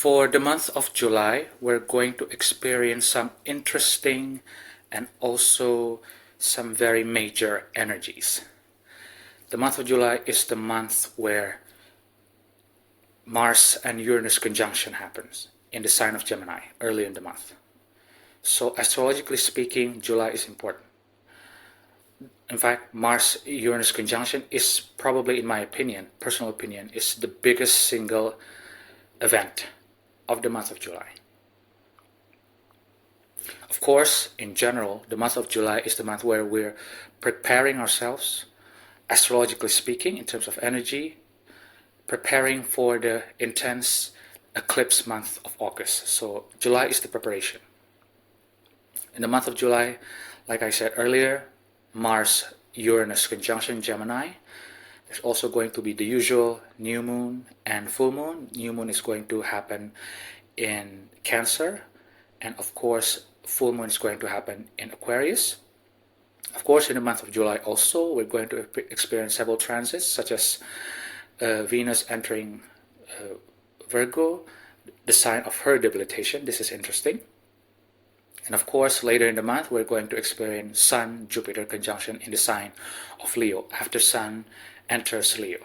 For the month of July, we're going to experience some interesting and also some very major energies. The month of July is the month where Mars and Uranus conjunction happens in the sign of Gemini early in the month. So astrologically speaking, July is important. In fact, Mars-Uranus conjunction is probably, in my opinion, personal opinion, is the biggest single event of the month of July. Of course, in general, the month of July is the month where we're preparing ourselves, astrologically speaking, in terms of energy, preparing for the intense eclipse month of August. So July is the preparation. In the month of July, like I said earlier, Mars-Uranus conjunction Gemini. There's also going to be the usual new moon and full moon. New moon is going to happen in Cancer, and of course full moon is going to happen in Aquarius. Of course, in the month of July also we're going to experience several transits, such as Venus entering Virgo, the sign of her debilitation. This is interesting. And of course, later in the month, we're going to experience Sun-Jupiter conjunction in the sign of Leo, after Sun enters Leo,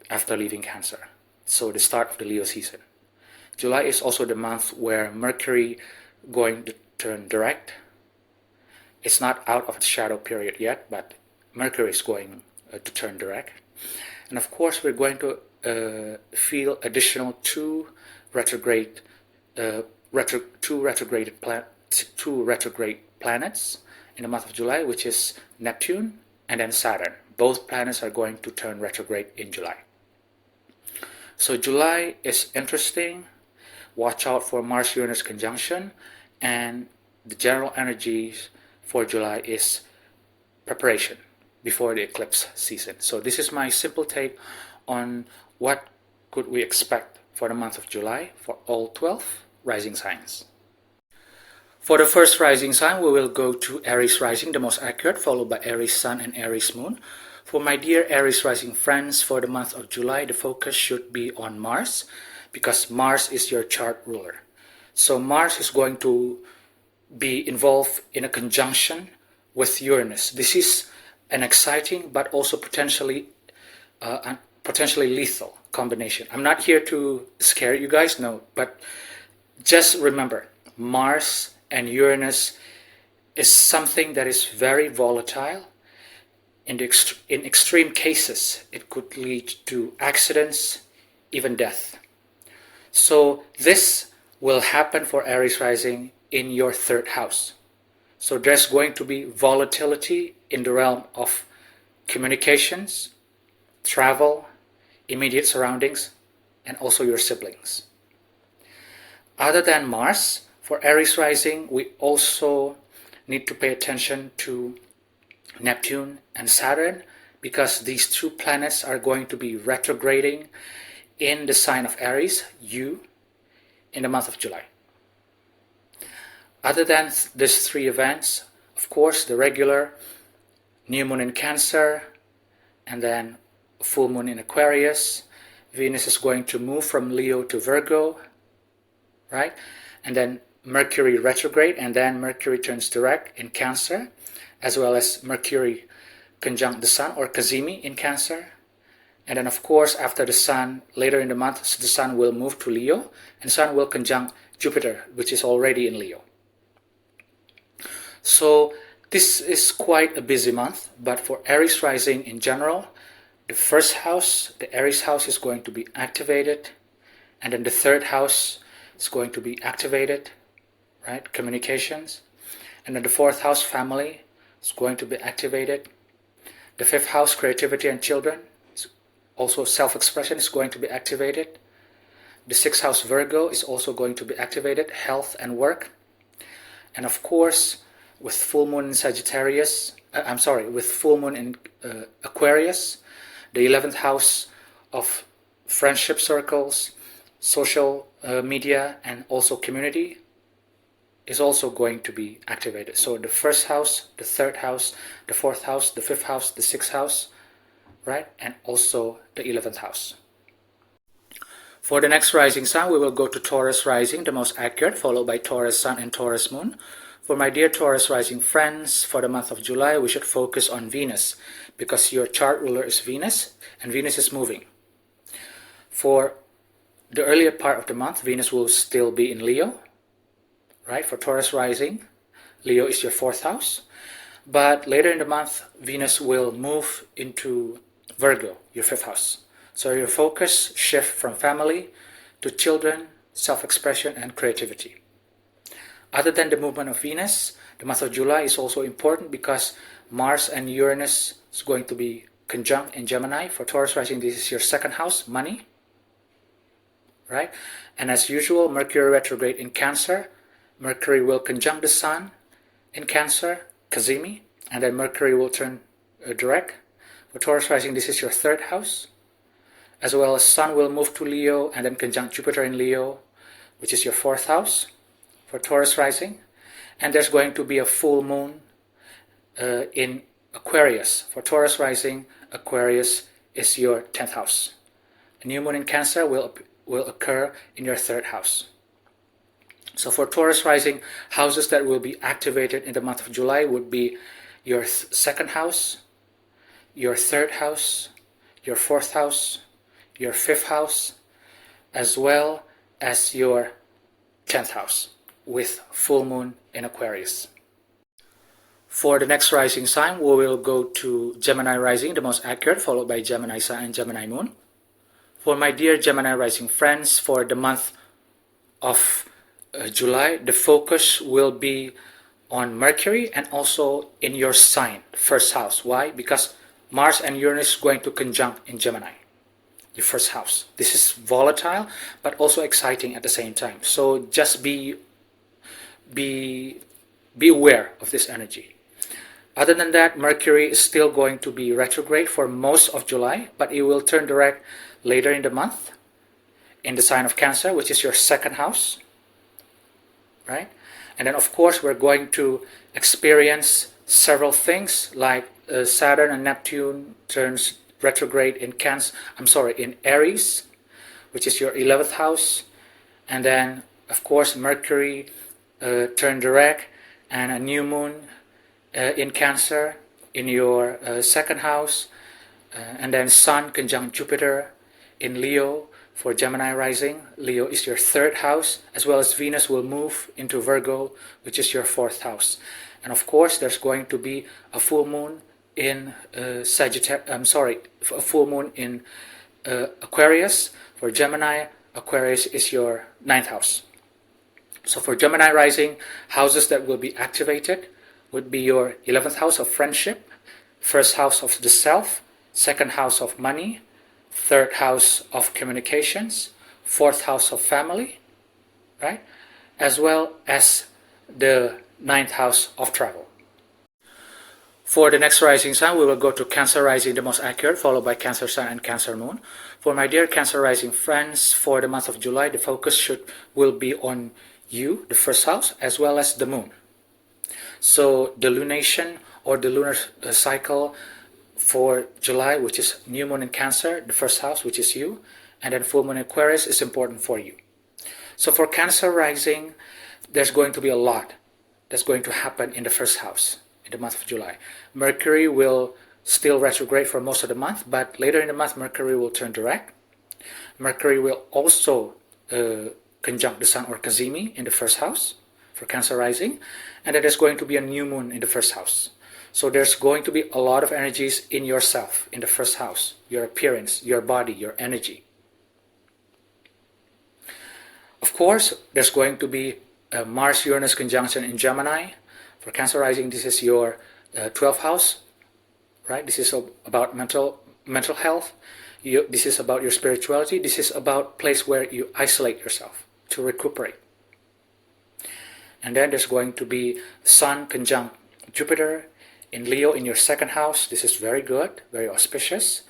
after leaving Cancer. So the start of the Leo season. July is also the month where Mercury going to turn direct. It's not out of the shadow period yet, but Mercury is going to turn direct. And of course, we're going to feel additional two retrograde planets in the month of July, which is Neptune and then Saturn. Both planets are going to turn retrograde in July. So July is interesting. Watch out for Mars-Uranus conjunction, and the general energies for July is preparation before the eclipse season. So this is my simple take on what could we expect for the month of July for all 12 rising signs. For the first rising sign, we will go to Aries rising, the most accurate, followed by Aries sun and Aries moon. For my dear Aries rising friends, for the month of July, the focus should be on Mars, because Mars is your chart ruler. So Mars is going to be involved in a conjunction with Uranus. This is an exciting but also potentially lethal combination. I'm not here to scare you guys, no, but just remember, Mars and Uranus is something that is very volatile. In extreme cases, it could lead to accidents, even death. So this will happen for Aries rising in your third house. So there's going to be volatility in the realm of communications, travel, immediate surroundings, and also your siblings. Other than Mars, for Aries rising, we also need to pay attention to Neptune and Saturn, because these two planets are going to be retrograding in the sign of Aries, you, in the month of July. Other than these three events, of course, the regular new moon in Cancer, and then full moon in Aquarius. Venus is going to move from Leo to Virgo, right? And then Mercury retrograde, and then Mercury turns direct in Cancer, as well as Mercury conjunct the Sun, or Cazimi, in Cancer. And then of course, after the Sun, later in the month, the Sun will move to Leo, and Sun will conjunct Jupiter, which is already in Leo. So this is quite a busy month, but for Aries rising in general, the first house, the Aries house, is going to be activated, and then the third house is going to be activated, right? Communications. And then the fourth house, family, is going to be activated. The fifth house, creativity and children, also self-expression, is going to be activated. The sixth house, Virgo, is also going to be activated, health and work. And of course, with full moon in Sagittarius, with full moon in Aquarius, the 11th house of friendship circles, social media, and also community is also going to be activated. So the first house, the third house, the fourth house, the fifth house, the sixth house, right? And also the 11th house. For the next rising sign, we will go to Taurus rising, the most accurate, followed by Taurus sun and Taurus moon. For my dear Taurus rising friends, for the month of July, we should focus on Venus because your chart ruler is Venus and Venus is moving. For the earlier part of the month, Venus will still be in Leo, right? For Taurus rising, Leo is your 4th house. But later in the month, Venus will move into Virgo, your 5th house. So your focus shift from family to children, self-expression, and creativity. Other than the movement of Venus, the month of July is also important because Mars and Uranus is going to be conjunct in Gemini. For Taurus rising, this is your 2nd house, money, right? And as usual, Mercury retrograde in Cancer. Mercury will conjunct the Sun in Cancer, Cazimi, and then Mercury will turn direct. For Taurus rising, this is your 3rd house. As well as Sun will move to Leo and then conjunct Jupiter in Leo, which is your 4th house for Taurus rising. And there's going to be a full moon in Aquarius. For Taurus rising, Aquarius is your 10th house. A new moon in Cancer will occur in your 3rd house. So for Taurus rising, houses that will be activated in the month of July would be your 2nd house, your 3rd house, your 4th house, your 5th house, as well as your 10th house with full moon in Aquarius. For the next rising sign, we will go to Gemini rising, the most accurate, followed by Gemini sun and Gemini moon. For my dear Gemini rising friends, for the month of July, the focus will be on Mercury and also in your sign, 1st house. Why? Because Mars and Uranus are going to conjunct in Gemini, your 1st house. This is volatile but also exciting at the same time. So just be aware of this energy. Other than that, Mercury is still going to be retrograde for most of July, but it will turn direct later in the month in the sign of Cancer, which is your 2nd house, right? And then of course we're going to experience several things like Saturn and Neptune turns retrograde in in Aries, which is your 11th house, and then of course Mercury turn direct and a new moon in Cancer in your 2nd house, and then Sun conjunct Jupiter in Leo for Gemini rising. Leo is your 3rd house, as well as Venus will move into Virgo, which is your 4th house. And of course there's going to be a full moon in a full moon in Aquarius. For Gemini, Aquarius is your 9th house. So for Gemini rising, houses that will be activated would be your 11th house of friendship, 1st house of the self, 2nd house of money, 3rd house of communications, 4th house of family, right? As well as the 9th house of travel. For the next rising sign, we will go to Cancer rising, the most accurate, followed by Cancer sun and Cancer moon. For my dear Cancer rising friends, for the month of July, the focus will be on you, the 1st house, as well as the moon. So the lunation or the lunar cycle for July, which is new moon in Cancer, the 1st house, which is you, and then full moon in Aquarius is important for you. So for Cancer rising, there's going to be a lot that's going to happen in the 1st house in the month of July. Mercury will still retrograde for most of the month, but later in the month Mercury will turn direct. Mercury will also conjunct the Sun or Cazimi in the 1st house for Cancer rising, and then there's going to be a new moon in the 1st house. So there's going to be a lot of energies in yourself in the 1st house, your appearance, your body, your energy. Of course, there's going to be a Mars-Uranus conjunction in Gemini. For Cancer rising, this is your 12th house, right? This is about mental health. This is about your spirituality. This is about place where you isolate yourself to recuperate. And then there's going to be Sun conjunct Jupiter in Leo in your 2nd house. This is very good, very auspicious.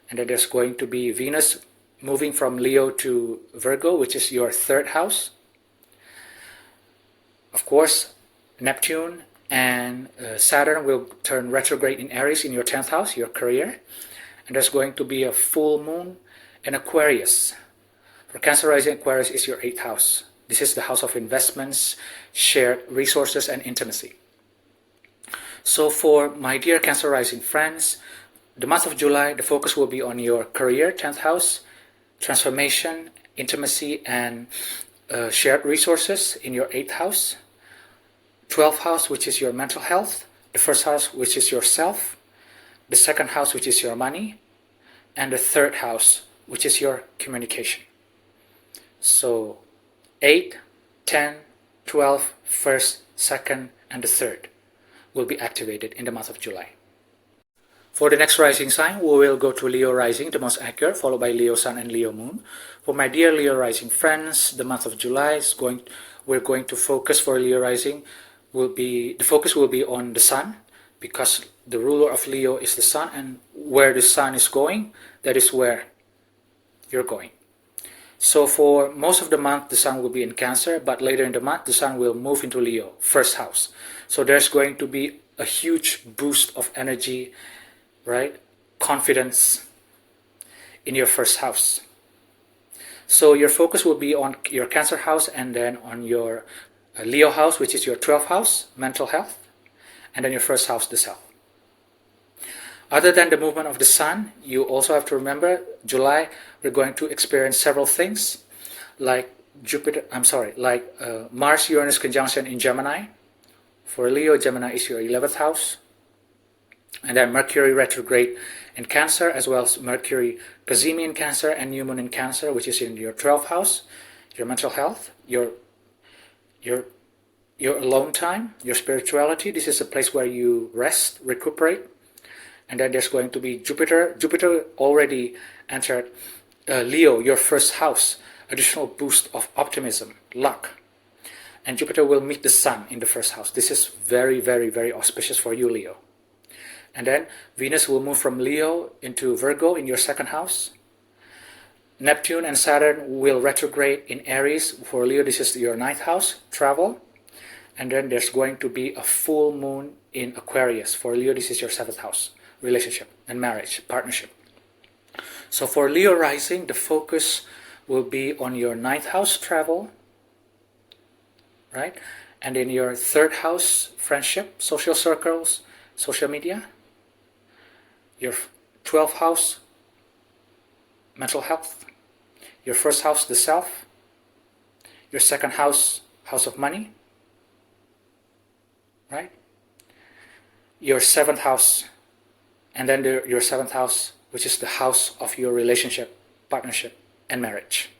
And then there's going to be Venus moving from Leo to Virgo, which is your 3rd house. Of course, Neptune and Saturn will turn retrograde in Aries in your 10th house, your career. And there's going to be a full moon in Aquarius. For Cancer rising Aquarius is your 8th house. This is the house of investments, shared resources, and intimacy. So for my dear Cancer rising friends, the month of July, the focus will be on your career, 10th house, transformation, intimacy, and shared resources in your 8th house. 12th house, which is your mental health. The 1st house, which is yourself. The 2nd house, which is your money. And the 3rd house, which is your communication. So 8, 10, 12, 1st, 2nd, and the 3rd will be activated in the month of July. For the next rising sign, we will go to Leo rising, the most accurate, followed by Leo sun and Leo moon. For my dear Leo rising friends, the month of July we're going to focus for Leo rising the focus will be on the sun, because the ruler of Leo is the sun, and where the sun is going, that is where you're going. So for most of the month, the sun will be in Cancer, but later in the month, the sun will move into Leo, 1st house. So there's going to be a huge boost of energy, right? Confidence in your 1st house. So your focus will be on your Cancer house, and then on your Leo house, which is your 12th house, mental health, and then your 1st house, the self. Other than the movement of the sun, you also have to remember, July, we're going to experience several things, like Mars-Uranus conjunction in Gemini. For Leo, Gemini is your 11th house. And then Mercury retrograde in Cancer, as well as Mercury cazimi in Cancer and new moon in Cancer, which is in your 12th house, your mental health, your alone time, your spirituality. This is a place where you rest, recuperate. And then there's going to be Jupiter. Jupiter already entered Leo, your 1st house. Additional boost of optimism, luck. And Jupiter will meet the sun in the 1st house. This is very, very, very auspicious for you, Leo. And then Venus will move from Leo into Virgo in your 2nd house. Neptune and Saturn will retrograde in Aries. For Leo, this is your 9th house, travel. And then there's going to be a full moon in Aquarius. For Leo, this is your 7th house, relationship and marriage, partnership. So for Leo rising, the focus will be on your 9th house, travel, right? And in your 3rd house, friendship, social circles, social media. Your 12th house, mental health. Your 1st house, the self. Your 2nd house, house of money, right? Your 7th house, and then your 7th house, which is the house of your relationship, partnership, and marriage.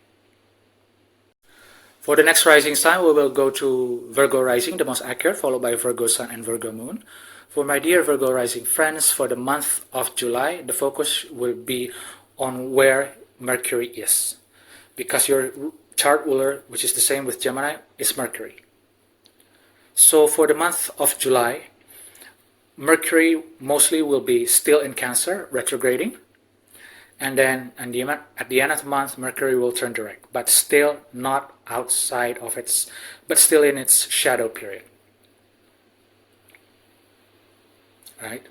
For the next rising sign, we will go to Virgo rising, the most accurate, followed by Virgo sun and Virgo moon. For my dear Virgo rising friends, for the month of July, the focus will be on where Mercury is, because your chart ruler, which is the same with Gemini, is Mercury. So for the month of July, Mercury mostly will be still in Cancer, retrograding. And then at the end of the month, Mercury will turn direct, but still not outside of but still in its shadow period. Right?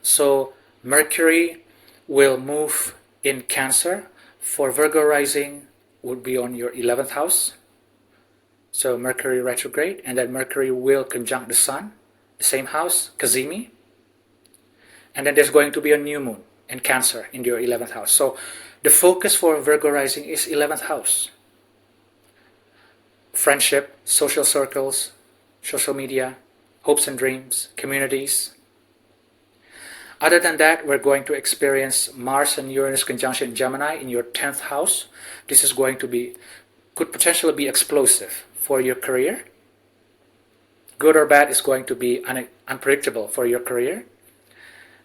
So Mercury will move in Cancer. For Virgo rising, would be on your 11th house. So Mercury retrograde, and then Mercury will conjunct the Sun, the same house, cazimi. And then there's going to be a new moon in Cancer in your 11th house. So the focus for Virgo rising is 11th house. Friendship, social circles, social media, hopes and dreams, communities. Other than that, we're going to experience Mars and Uranus conjunction in Gemini in your 10th house. This is going to could potentially be explosive for your career. Good or bad is going to be unpredictable for your career.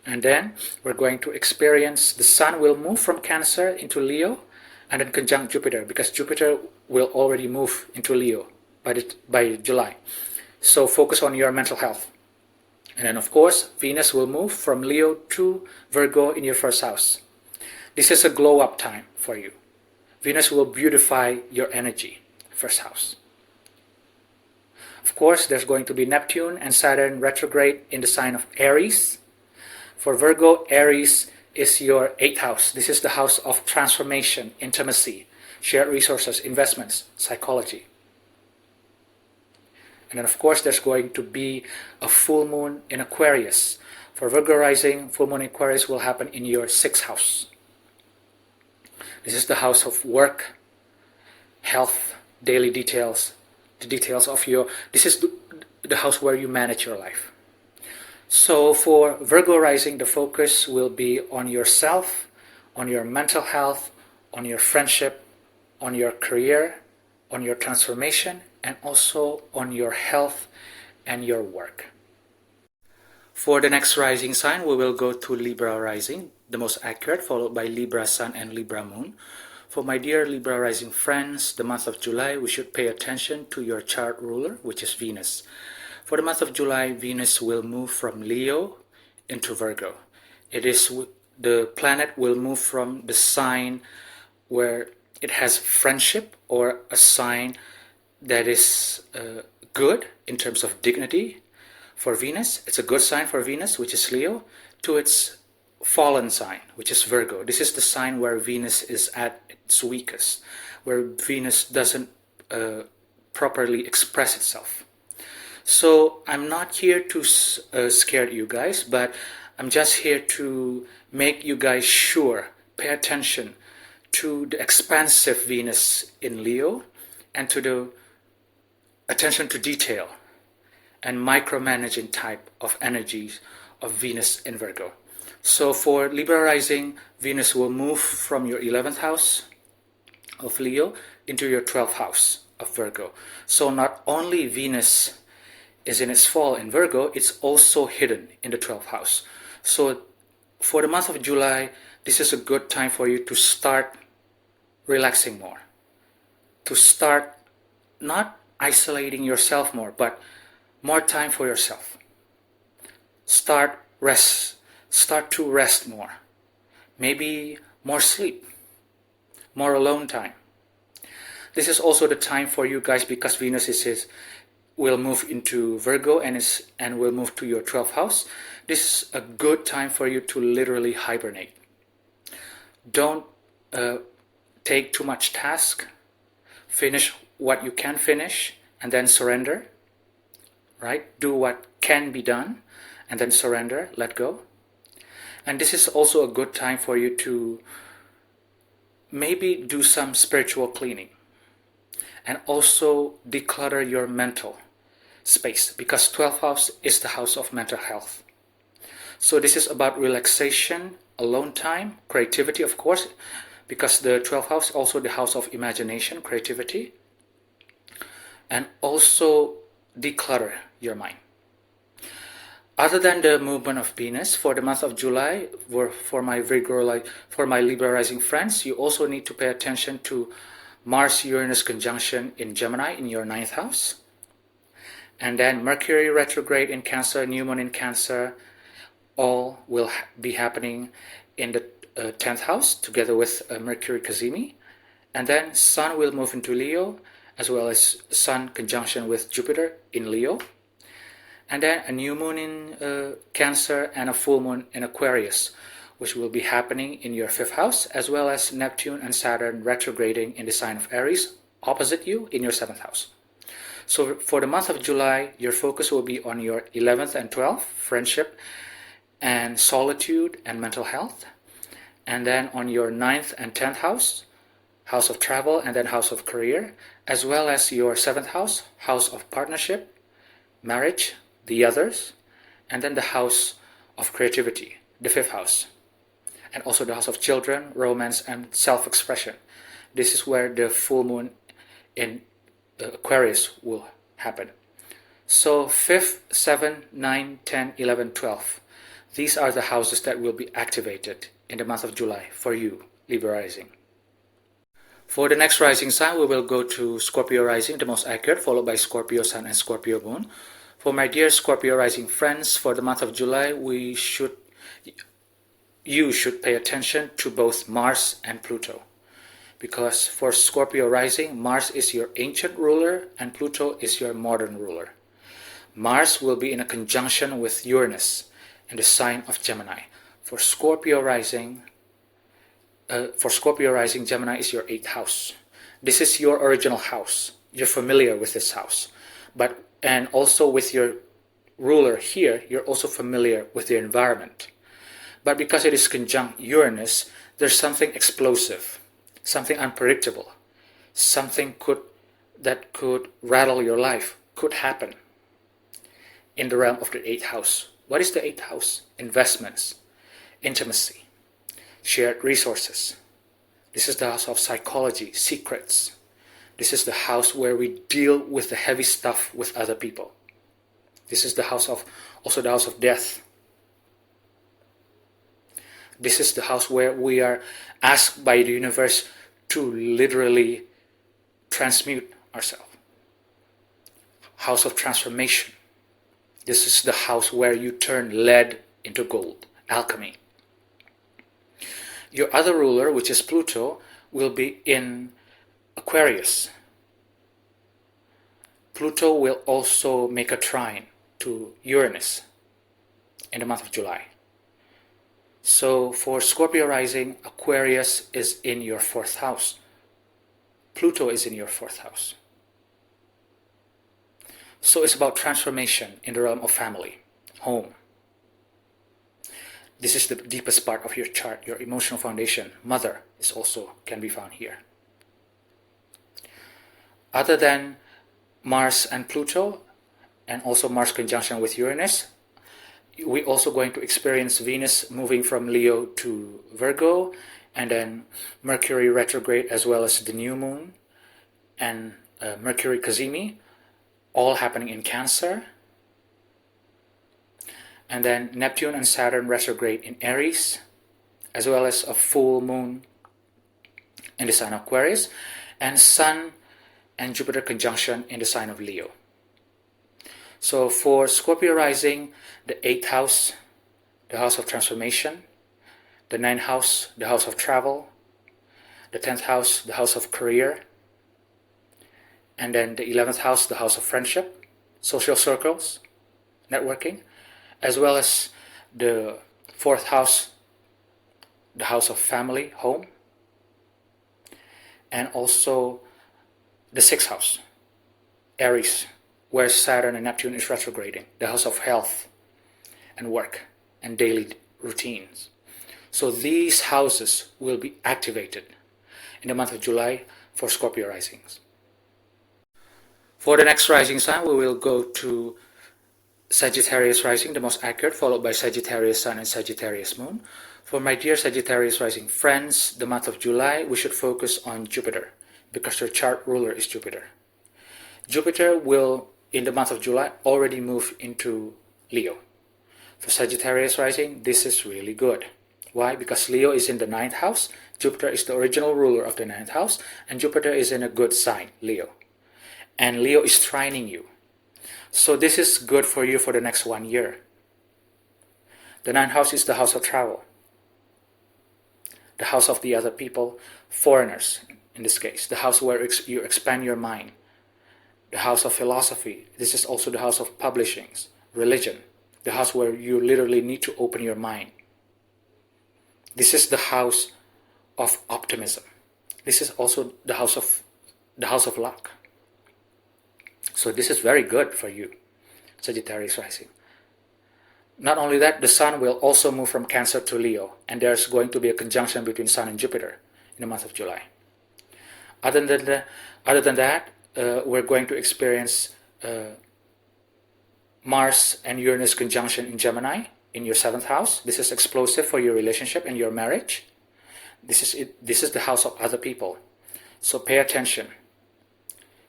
And then we're going to experience the Sun will move from Cancer into Leo and then conjunct Jupiter, because Jupiter will already move into Leo by July. So focus on your mental health. And then of course, Venus will move from Leo to Virgo in your 1st house. This is a glow up time for you. Venus will beautify your energy, 1st house. Of course, there's going to be Neptune and Saturn retrograde in the sign of Aries. For Virgo, Aries is your 8th house. This is the house of transformation, intimacy, shared resources, investments, psychology. And then of course there's going to be a full moon in Aquarius. For Virgo rising, full moon in Aquarius will happen in your 6th house. This is the house of work, health, daily details, the details of this is the house where you manage your life. So for Virgo rising, the focus will be on yourself, on your mental health, on your friendship, on your career, on your transformation, and also on your health and your work. For the next rising sign, we will go to Libra rising, the most accurate, followed by Libra sun and Libra moon. For my dear Libra rising friends, the month of July, we should pay attention to your chart ruler, which is Venus. For the month of July, Venus will move from Leo into Virgo. The planet will move from the sign where it has friendship, or a sign that is good in terms of dignity for Venus. It's a good sign for Venus, which is Leo, to its fallen sign, which is Virgo. This is the sign where Venus is at its weakest, where Venus doesn't properly express itself. So I'm not here to scare you guys, but I'm just here to make you guys sure, pay attention to the expansive Venus in Leo, and to the attention to detail and micromanaging type of energies of Venus in Virgo. So for Libra rising, Venus will move from your 11th house of Leo into your 12th house of Virgo. So not only Venus is in its fall in Virgo, it's also hidden in the 12th house. So for the month of July, this is a good time for you to start relaxing more, to start not isolating yourself more, but more time for yourself. Start to rest more, maybe more sleep, more alone time. This is also the time for you guys, because Venus will move into Virgo and will move to your 12th house. This is a good time for you to literally hibernate. Don't take too much task. Finish what you can finish and then surrender. Right? Do what can be done and then surrender, let go. And this is also a good time for you to maybe do some spiritual cleaning and also declutter your mental space, because 12th house is the house of mental health. So this is about relaxation, alone time, creativity, of course, because the 12th house is also the house of imagination, creativity, and also declutter your mind. Other than the movement of Venus, for the month of July, for my Libra rising friends, you also need to pay attention to Mars-Uranus conjunction in Gemini in your 9th house. And then Mercury retrograde in Cancer, new moon in Cancer, all will be happening in the 10th house together with Mercury Cazimi. And then Sun will move into Leo, as well as Sun conjunction with Jupiter in Leo. And then a new moon in Cancer and a full moon in Aquarius, which will be happening in your 5th house, as well as Neptune and Saturn retrograding in the sign of Aries, opposite you in your 7th house. So for the month of July, your focus will be on your 11th and 12th, friendship and solitude and mental health. And then on your 9th and 10th house, house of travel and then house of career, as well as your 7th house, house of partnership, marriage, the others, and then the house of creativity, the 5th house, and also the house of children, romance, and self-expression. This is where the full moon in Aquarius will happen. So 5th, 7th, 9, 10, 11, 12. These are the houses that will be activated in the month of July for you, Libra rising. For the next rising sign, we will go to Scorpio rising, the most accurate, followed by Scorpio sun and Scorpio moon. For my dear Scorpio rising friends, for the month of July, you should pay attention to both Mars and Pluto. Because for Scorpio rising, Mars is your ancient ruler and Pluto is your modern ruler. Mars will be in a conjunction with Uranus in the sign of Gemini. For Scorpio rising, Gemini is your 8th house. This is your original house. You're familiar with this house. And also with your ruler here, you're also familiar with the environment. But because it is conjunct Uranus, there's something explosive, something unpredictable, something that could rattle your life, could happen in the realm of the 8th house. What is the 8th house? Investments, intimacy, shared resources. This is the house of psychology, secrets. This is the house where we deal with the heavy stuff with other people. This is also the house of death. This is the house where we are asked by the universe to literally transmute ourselves. House of transformation. This is the house where you turn lead into gold, alchemy. Your other ruler, which is Pluto, will be in Aquarius. Pluto will also make a trine to Uranus in the month of July. So for Scorpio rising, Aquarius is in your 4th house. Pluto is in your 4th house. So it's about transformation in the realm of family, home. This is the deepest part of your chart, your emotional foundation. Mother can be found here. Other than Mars and Pluto, and also Mars conjunction with Uranus, we're also going to experience Venus moving from Leo to Virgo, and then Mercury retrograde, as well as the new moon, and Mercury Cazimi, all happening in Cancer. And then Neptune and Saturn retrograde in Aries, as well as a full moon in the sign of Aquarius, and Sun and Jupiter conjunction in the sign of Leo. So for Scorpio rising, the 8th house, the house of transformation, the 9th house, the house of travel, the 10th house, the house of career, and then the 11th house, the house of friendship, social circles, networking, as well as the 4th house, the house of family, home, and also the 6th house, Aries, where Saturn and Neptune is retrograding, the house of health and work and daily routines. So these houses will be activated in the month of July for Scorpio risings. For the next rising sign, we will go to Sagittarius rising, the most accurate, followed by Sagittarius sun and Sagittarius moon. For my dear Sagittarius rising friends, the month of July, we should focus on Jupiter, because your chart ruler is Jupiter. Jupiter will, in the month of July, already move into Leo. For Sagittarius rising, this is really good. Why? Because Leo is in the 9th house, Jupiter is the original ruler of the 9th house, and Jupiter is in a good sign, Leo. And Leo is trining you. So this is good for you for the next 1 year. The 9th house is the house of travel, the house of the other people, foreigners in this case, the house where you expand your mind, the house of philosophy. This is also the house of publishings, religion, the house where you literally need to open your mind. This is the house of optimism. This is also the house of luck. So this is very good for you, Sagittarius rising. Not only that, the Sun will also move from Cancer to Leo, and there's going to be a conjunction between Sun and Jupiter in the month of July. Other than that, we're going to experience Mars and Uranus conjunction in Gemini in your 7th house. This is explosive for your relationship and your marriage. This is the house of other people. So pay attention.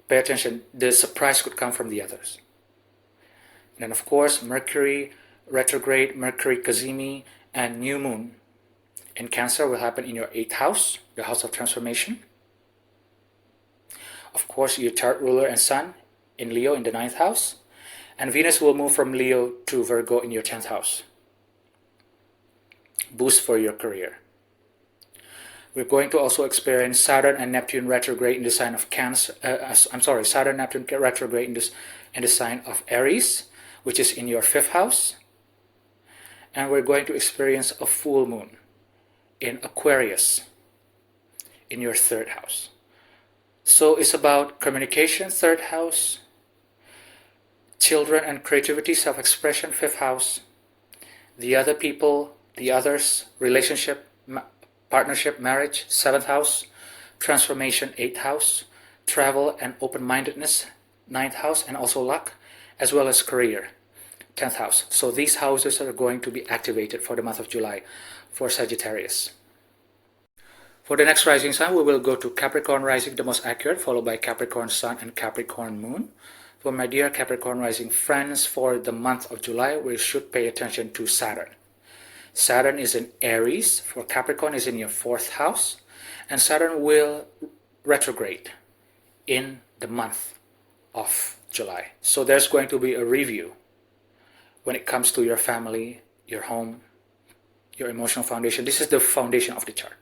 Pay attention. The surprise could come from the others. And then of course, Mercury retrograde, Mercury Cazimi, and new moon in Cancer will happen in your 8th house, the house of transformation. Of course, your chart ruler and Sun in Leo in the 9th house. And Venus will move from Leo to Virgo in your 10th house. Boost for your career. We're going to also experience Saturn and Neptune retrograde in the sign of Cancer. Saturn and Neptune retrograde in the sign of Aries, which is in your 5th house. and we're going to experience a full moon in Aquarius in your third house. So it's about communication, third house, children and creativity, self-expression, fifth house, the other people, the others, relationship, partnership, marriage, seventh house, transformation, eighth house, travel and open-mindedness, ninth house, and also luck, as well as career, 10th house. So these houses are going to be activated for the month of July for Sagittarius. For the next rising sign, we will go to Capricorn rising, the most accurate, followed by Capricorn sun and Capricorn moon. For my dear Capricorn rising friends, for the month of July, we should pay attention to Saturn. Saturn is in Aries, for Capricorn is in your fourth house, and Saturn will retrograde in the month of July. So there's going to be a review when it comes to your family, your home, your emotional foundation. This is the foundation of the chart.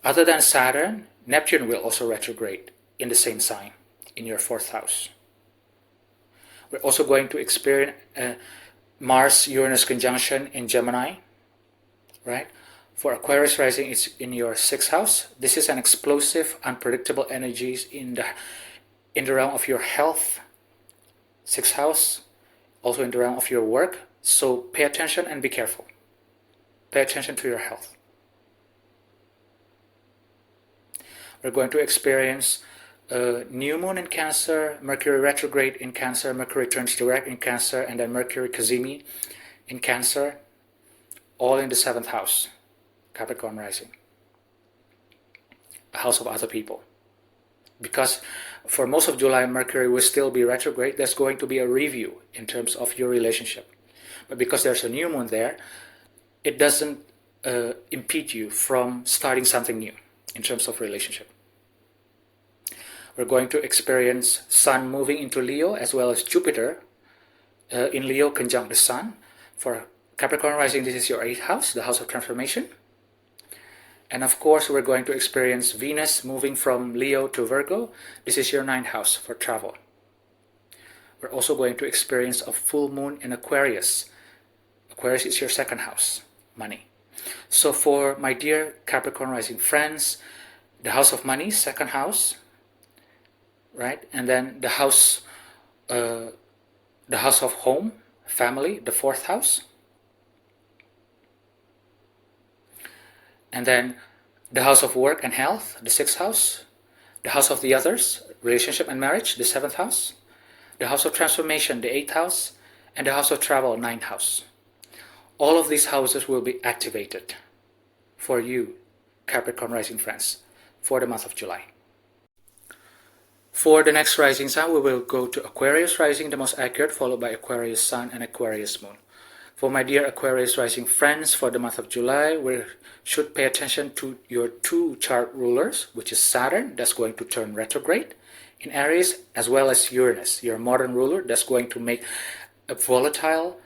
Other than Saturn, Neptune will also retrograde in the same sign, in your fourth house. We're also going to experience Mars-Uranus conjunction in Gemini, right? For Aquarius rising, it's in your sixth house. This is an explosive, unpredictable energies in the realm of your health, sixth house, also in the realm of your work. So pay attention and be careful. Pay attention to your health. We're going to experience new moon in Cancer, Mercury retrograde in Cancer, Mercury turns direct in Cancer, and then Mercury Cazimi in Cancer, all in the seventh house, Capricorn rising, a house of other people. Because for most of July, Mercury will still be retrograde. There's going to be a review in terms of your relationship. But because there's a new moon there, it doesn't impede you from starting something new in terms of relationship. We're going to experience Sun moving into Leo, as well as Jupiter in Leo conjunct the Sun. For Capricorn rising, this is your eighth house, the house of transformation. And of course, we're going to experience Venus moving from Leo to Virgo. This is your ninth house for travel. We're also going to experience a full moon in Aquarius. Aquarius is your second house, money. So for my dear Capricorn rising friends, the house of money, second house, right? And then the house of home, family, the fourth house. And then the house of work and health, the sixth house. The house of the others, relationship and marriage, the seventh house. The house of transformation, the eighth house. And the house of travel, ninth house. All of these houses will be activated for you, Capricorn rising friends, for the month of July. For the next rising sign, we will go to Aquarius rising, the most accurate, followed by Aquarius sun and Aquarius moon. For my dear Aquarius rising friends, for the month of July, we should pay attention to your two chart rulers, which is Saturn, that's going to turn retrograde in Aries, as well as Uranus, your modern ruler, that's going to make a volatile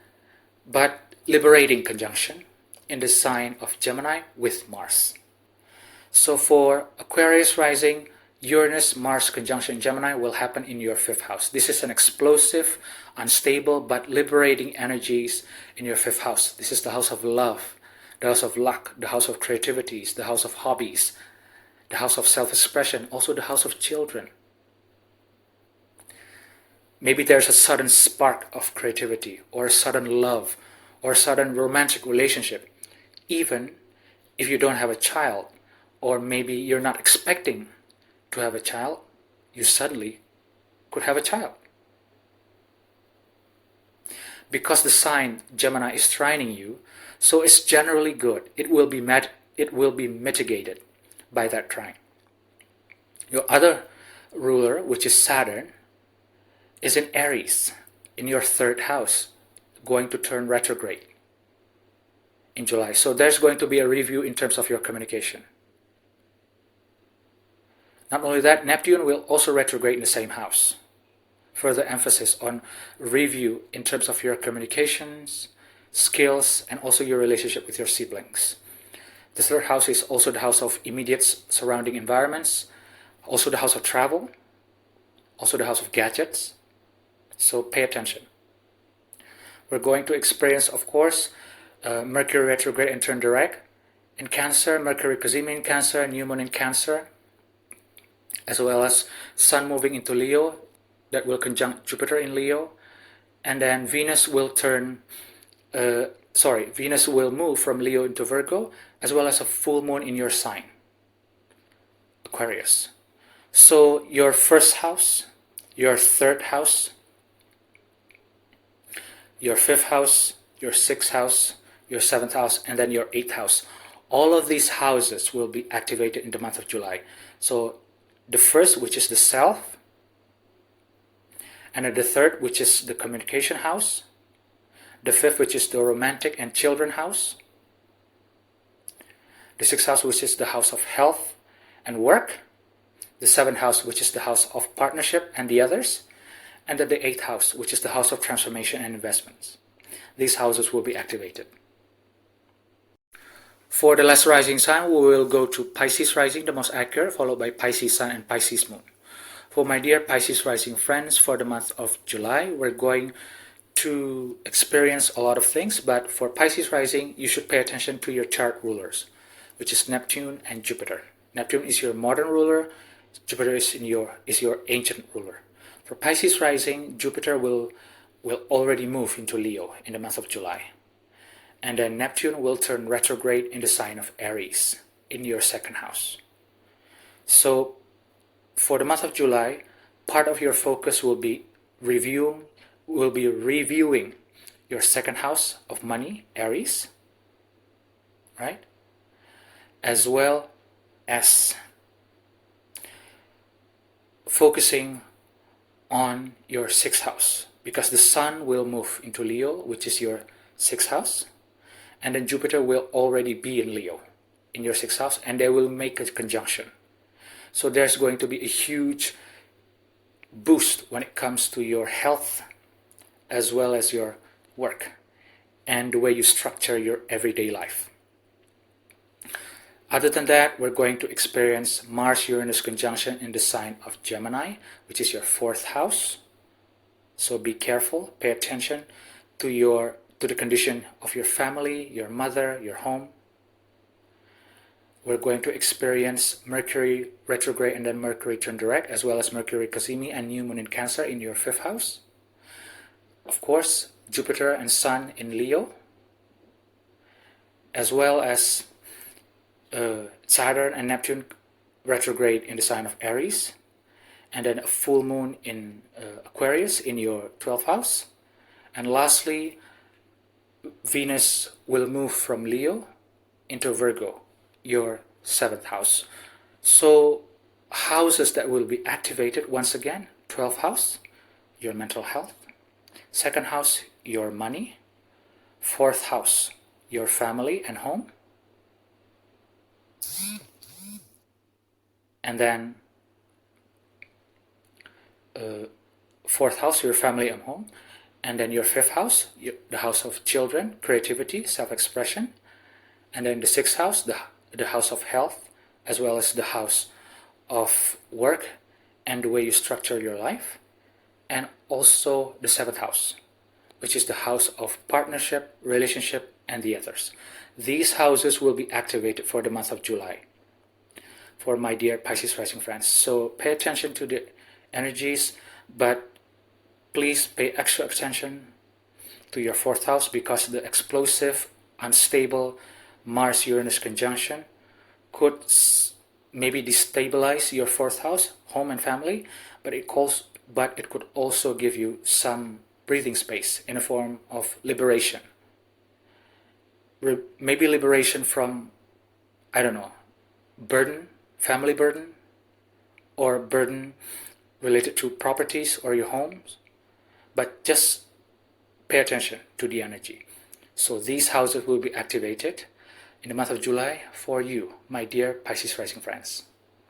but liberating conjunction in the sign of Gemini with Mars. So for Aquarius rising, Uranus-Mars conjunction in Gemini will happen in your fifth house. This is an explosive, unstable, but liberating energies in your fifth house. This is the house of love, the house of luck, the house of creativities, the house of hobbies, the house of self-expression, also the house of children. Maybe there's a sudden spark of creativity, or a sudden love, or a sudden romantic relationship, even if you don't have a child, or maybe you're not expecting to have a child, you suddenly could have a child. Because the sign Gemini is trining you, so it's generally good. It will be mitigated by that trine. Your other ruler, which is Saturn, is in Aries, in your third house, going to turn retrograde in July. So there's going to be a review in terms of your communication. Not only that, Neptune will also retrograde in the same house. Further emphasis on review in terms of your communications, skills, and also your relationship with your siblings. The third house is also the house of immediate surrounding environments, also the house of travel, also the house of gadgets. So pay attention. We're going to experience, of course, Mercury retrograde and turn direct in Cancer, Mercury cazimi in Cancer, new moon in Cancer, as well as Sun moving into Leo that will conjunct Jupiter in Leo, and then Venus will move from Leo into Virgo, as well as a full moon in your sign, Aquarius. So your first house, your third house, your fifth house, your sixth house, your seventh house, and then your eighth house. All of these houses will be activated in the month of July. So the first, which is the self, and then the third, which is the communication house, the fifth, which is the romantic and children house, the sixth house, which is the house of health and work, the seventh house, which is the house of partnership and the others, and then the eighth house, which is the house of transformation and investments. These houses will be activated. For the last rising sign, we will go to Pisces rising, the most accurate, followed by Pisces sun and Pisces moon. For my dear Pisces rising friends, for the month of July, we're going to experience a lot of things, but for Pisces rising, you should pay attention to your chart rulers, which is Neptune and Jupiter. Neptune is your modern ruler, Jupiter is your ancient ruler. For Pisces rising, Jupiter will already move into Leo in the month of July. And then Neptune will turn retrograde in the sign of Aries in your second house. So for the month of July, part of your focus will be reviewing your second house of money, Aries, right? As well as focusing on your sixth house, because the Sun will move into Leo, which is your sixth house, and then Jupiter will already be in Leo in your sixth house, and they will make a conjunction. So there's going to be a huge boost when it comes to your health as well as your work and the way you structure your everyday life. Other than that, we're going to experience Mars-Uranus conjunction in the sign of Gemini, which is your fourth house. So be careful, pay attention to the condition of your family, your mother, your home. We're going to experience Mercury retrograde and then Mercury turn direct, as well as Mercury cazimi and new moon in Cancer in your fifth house. Of course, Jupiter and Sun in Leo, as well as Saturn and Neptune retrograde in the sign of Aries, and then a full moon in Aquarius in your 12th house. And lastly, Venus will move from Leo into Virgo, your 7th house. So houses that will be activated once again: 12th house, your mental health; 2nd house, your money; 4th house, your family and home; and then 4th house, your family and home; and then your 5th house, the house of children, creativity, self-expression; and then the 6th house, the house of health, as well as the house of work and the way you structure your life; and also the 7th house, which is the house of partnership, relationship, and the others. These houses will be activated for the month of July for my dear Pisces rising friends. So pay attention to the energies, but please pay extra attention to your 4th house, because the explosive, unstable Mars-Uranus conjunction could maybe destabilize your 4th house, home and family, but it could also give you some breathing space in a form of liberation. Maybe liberation from, I don't know, burden, family burden, or burden related to properties or your homes. But just pay attention to the energy. So these houses will be activated in the month of July for you, my dear Pisces rising friends.